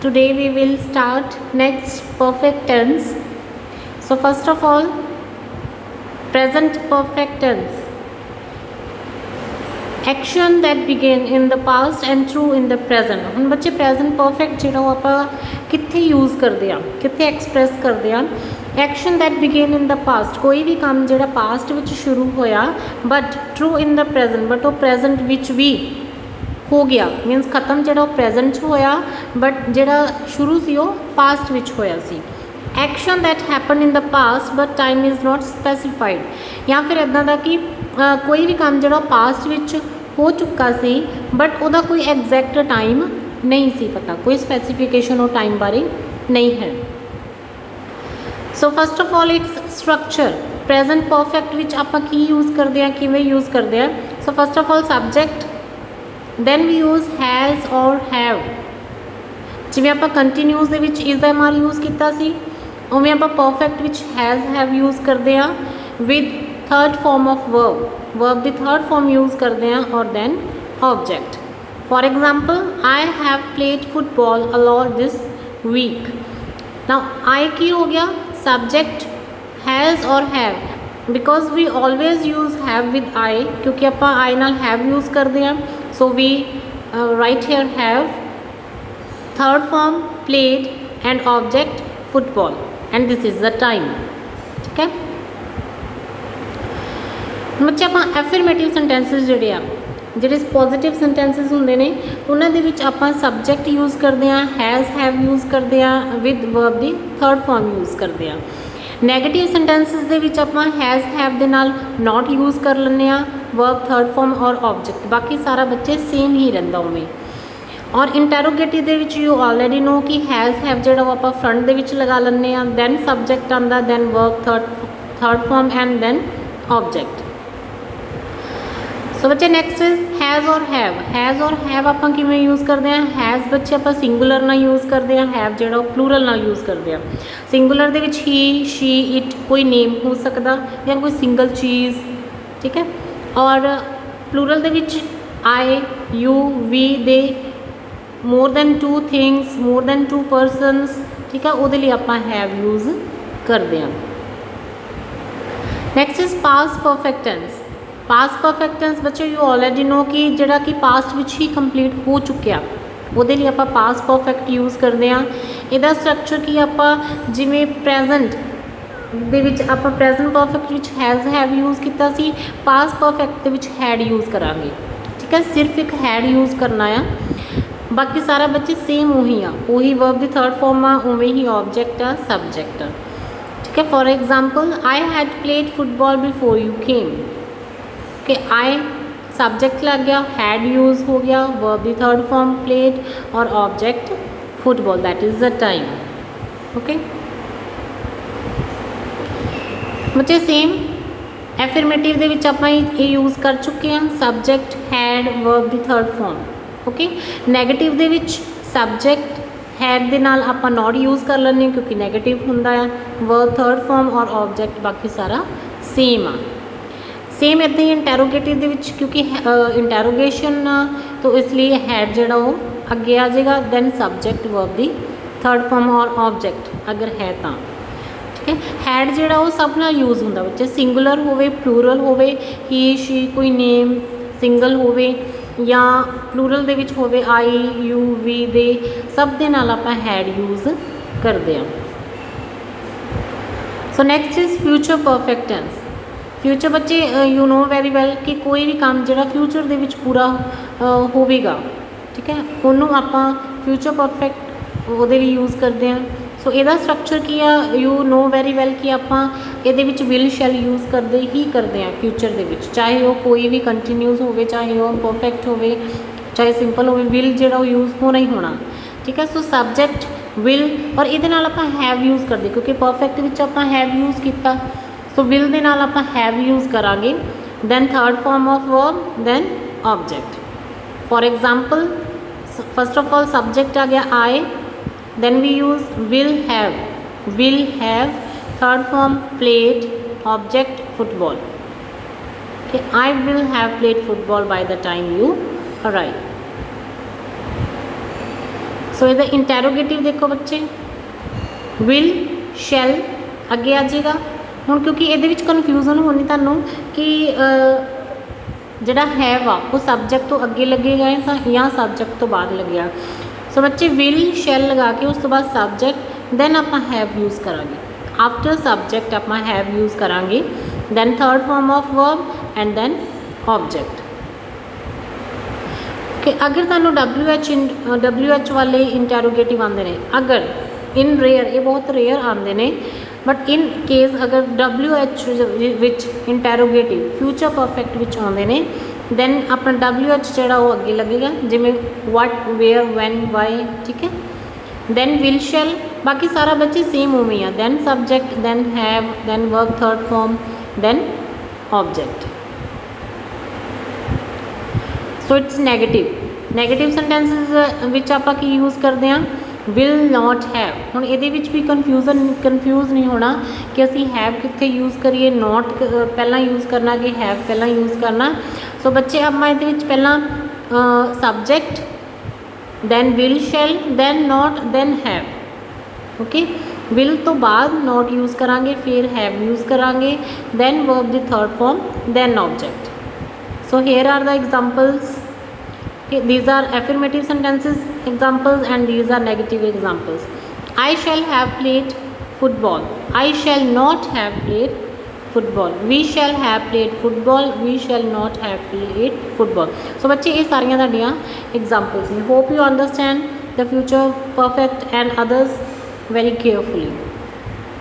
Today we will start next perfect tense. So first of all, present perfect tense. Action that begin in the past and true in the present. ਹੁਣ ਬੱਚੇ present perfect ਜਿਹੜਾ ਆਪਾਂ ਕਿੱਥੇ use ਕਰਦੇ ਆ, ਕਿੱਥੇ express ਕਰਦੇ ਆ? Action that begin in the past, ਕੋਈ ਵੀ ਕੰਮ ਜਿਹੜਾ past ਵਿੱਚ ਸ਼ੁਰੂ ਹੋਇਆ but true in the present, but ਉਹ present ਵਿੱਚ ਵੀ ਹੋ ਗਿਆ, ਮੀਨਸ ਖਤਮ ਜਿਹੜਾ ਉਹ present 'ਚ ਹੋਇਆ but ਜਿਹੜਾ ਸ਼ੁਰੂ ਸੀ ਉਹ past ਵਿੱਚ ਹੋਇਆ ਸੀ। Action that happened in the past but time is not specified, ਜਾਂ ਫਿਰ ਇੱਦਾਂ ਦਾ ਕਿ ਕੋਈ ਵੀ ਕੰਮ ਜਿਹੜਾ ਪਾਸਟ ਵਿੱਚ ਹੋ ਚੁੱਕਾ ਸੀ ਬਟ ਉਹਦਾ ਕੋਈ ਐਗਜ਼ੈਕਟ ਟਾਈਮ ਨਹੀਂ ਸੀ ਪਤਾ, ਕੋਈ ਸਪੈਸੀਫਿਕੇਸ਼ਨ ਉਹ ਟਾਈਮ ਬਾਰੇ ਨਹੀਂ ਹੈ। ਸੋ first of all it's structure. Present perfect ਵਿੱਚ ਆਪਾਂ ਕੀ ਯੂਜ਼ ਕਰਦੇ ਹਾਂ, ਕਿਵੇਂ ਯੂਜ਼ ਕਰਦੇ ਹਾਂ? So first of all subject, then we use has ਔਰ ਹੈਵ। ਜਿਵੇਂ ਆਪਾਂ ਕੰਟੀਨਿਊਸ ਦੇ ਵਿੱਚ ਇਜ਼ ਐਮ ਆਰ ਯੂਜ਼ ਕੀਤਾ ਸੀ, ਉਵੇਂ ਆਪਾਂ ਪਰਫੈਕਟ ਵਿੱਚ ਹੈਜ਼ ਹੈਵ ਯੂਜ਼ ਕਰਦੇ ਹਾਂ with third form of verb की थर्ड फॉर्म यूज़ करते हैं और then object. For example, I have played football a lot this week. Now I की हो गया सब्जेक्ट हैज़ और have, because we always use have with I, क्योंकि आप आई नाल हैव यूज़ करते हैं। So we write here have, third form played and object football, and this is the time. ठीक है, ਬੱਚੇ ਆਪਾਂ ਐਫਰਮੇਟਿਵ ਸੈਂਟੈਂਸਿਸ ਜਿਹੜੇ ਆ, ਜਿਹੜੇ ਪੋਜ਼ੀਟਿਵ ਸੈਂਟੈਂਸਿਸ ਹੁੰਦੇ ਨੇ ਉਹਨਾਂ ਦੇ ਵਿੱਚ ਆਪਾਂ ਸਬਜੈਕਟ ਯੂਜ਼ ਕਰਦੇ ਹਾਂ, ਹੈਜ਼ ਹੈਵ ਯੂਜ਼ ਕਰਦੇ ਹਾਂ with verb the third form use ਕਰਦੇ ਹਾਂ। ਨੈਗੇਟਿਵ ਸੈਂਟੈਂਸਿਸ ਦੇ ਵਿੱਚ ਆਪਾਂ ਹੈਜ਼ ਹੈਵ ਦੇ ਨਾਲ ਨਾਟ ਯੂਜ਼ ਕਰ ਲੈਂਦੇ ਹਾਂ, ਵਰਬ ਥਰਡ ਫਾਰਮ ਔਰ ਆਬਜੈਕਟ, ਬਾਕੀ ਸਾਰਾ ਬੱਚੇ ਸੇਮ ਹੀ ਰਹਿੰਦਾ ਉਵੇਂ। ਔਰ ਇੰਟੈਰੋਗੇਟਿਵ ਦੇ ਵਿੱਚ ਯੂ ਆਲਰੇਡੀ ਨੋ ਕਿ ਹੈਜ਼ ਹੈਵ ਜਿਹੜਾ ਉਹ ਆਪਾਂ ਫਰੰਟ ਦੇ ਵਿੱਚ ਲਗਾ ਲੈਂਦੇ ਹਾਂ, ਦੈਨ ਸਬਜੈਕਟ ਆਉਂਦਾ, then verb third form and then object. So बच्चे नेक्स्ट इज हैज़ और हैव। हैज़ और हैव आप किमें यूज़ करते हैं? हैज़ बच्चे आप सिंगुलर ना यूज़ करते हैं, हैव जो प्लूरल ना यूज़ करते हैं। सिंगुलर दे विच ही, शी, इट कोई नेम हो सकता या कोई सिंगल चीज़, ठीक है। और प्लूरल दे विच I, you, we, they, more than two things, more than two persons, ठीक है, वो लिए आप हैव यूज़ करते हैं। Next is past perfect tense. Past perfect tense बच्चे यू ऑलरेडी नो कि जोड़ा कि पास्ट विच ही कंप्लीट हो चुकिया, वो आप पास्ट परफेक्ट यूज़ करते हैं। इसका स्ट्रक्चर की आप जिमें प्रेजेंट आप प्रेजेंट परफेक्ट विच हैज़ हैव यूज़ किया, पास्ट परफेक्ट विच हैड यूज़ करांगे, ठीक है। सिर्फ एक हैड यूज़ करना है, बाकी सारा बच्चे सेम वही आ, वही वर्ब की थर्ड फॉर्म आ, उवें ही ऑब्जेक्ट आ, सब्जेक्ट आ, ठीक है। For example, I had played football before you came, कि आई सब्जेक्ट लग गया, हैड यूज़ हो गया, वर्ब दी थर्ड फॉर्म प्लेड और object football, that is the time. Okay बच्चे सेम एफर्मेटिव दे विच आपां ये यूज़ कर चुके हैं, subject had verb the third form. Okay, negative दे विच सब्जेक्ट हैड दे नाल आपां नॉट यूज़ कर लेंगे क्योंकि नैगेटिव हुंदा है, वर्ब थर्ड फॉर्म और ऑब्जेक्ट बाकी सारा सेम आ। सेम इदा ही इंटैरोगेटिव दे विच, क्योंकि इंटैरोगेशन तो इसलिए हैड जोड़ा वो अगे आ जाएगा, दैन सब्जेक्ट वर्ब दी थर्ड फॉर्म और ऑब्जेक्ट अगर है तो, ठीक है। हैड जोड़ा वो सब नाल यूज़ होंदा बच्चे, सिंगुलर होवे, प्लूरल होवे, ही, शी, कोई नेम सिंगल होवे या प्लूरल दे विच होवे, आई, यू, वी, दे, सब दे नाल आपां हैड यूज़ करते हैं। So next is future perfect tense. Future बच्चे यू नो वैरी वैल कि कोई भी काम जो फ्यूचर दे विच पूरा होवेगा, ठीक है, उन्होंने आप फ्यूचर परफेक्ट वो यूज़ करते हैं। सो इसका स्ट्रक्चर की है, यू नो वैरी वैल कि आप ये विल शैल यूज़ करते ही करते हैं फ्यूचर दे विच, चाहे वो कोई भी कंटीन्यूस हो, चाहे वो परफेक्ट हो, चाहे सिंपल हो, विल जो यूज़ होना ही होना, ठीक है। सो सब्जेक्ट विल और ये आप हैव यूज़ करते, क्योंकि परफेक्ट विच आप हैव यूज़ किया, सो विल दे नाल आप हैव यूज़ करांगे, then third form of verb, then object. For example, first of all subject आ गया I, then we use will have, third form played, object football, okay, I will have played football by the time you arrive. सो ਇਹਦਾ interrogative देखो बच्चे, will शैल अगे आ जाएगा। हुण क्योंकि ये कन्फ्यूजन होनी तुहानूं कि जिहड़ा हैव आ वो सबजैक्ट तो अगे लगेगा या सबजैक्ट तो बाद लगेगा। सो बच्चे विल शैल लगा के उस तो बाद सबजैक्ट दैन आपां हैव यूज़ करांगे, आफ्टर सबजैक्ट आपां हैव यूज़ करांगे, then third form of verb and then object. कि अगर तुहानूं WH वाले इंटैरोगेटिव आते हैं, अगर इन रेयर ये बहुत रेयर आते हैं, बट इन केस अगर WH विच इंटैरोगेटिव फ्यूचर परफेक्ट विच आते हैं, दैन अपना WH जोड़ा वो अगे लगेगा, जिमें वट, वेयर, वैन, वाई, ठीक है। दैन विल शैल, बाकी सारा बच्चे सेम उमें ही है, then subject, then have, then verb third form, then object. So it's negative sentences विच आपां की यूज़ करते हैं, विल नॉट हैव। हुण इहदे विच भी कन्फ्यूज़ नहीं होना कि असीं हैव कित्थे यूज़ करिए, नॉट पहला यूज़ करना कि हैव पहला यूज़ करना। सो बच्चे आपां इहदे विच पहला subject, then will shall, then not, then have. Okay, will तो बाद नॉट यूज़ करांगे, फिर हैव यूज़ करांगे, then verb the third form, then object. So here are the examples. Okay, these are affirmative sentences examples and these are negative examples. I shall have played football. I shall not have played football. We shall have played football. We shall not have played football. So बच्चे ये सारियां साडियां examples हैं. Hope you understand the future perfect and others very carefully.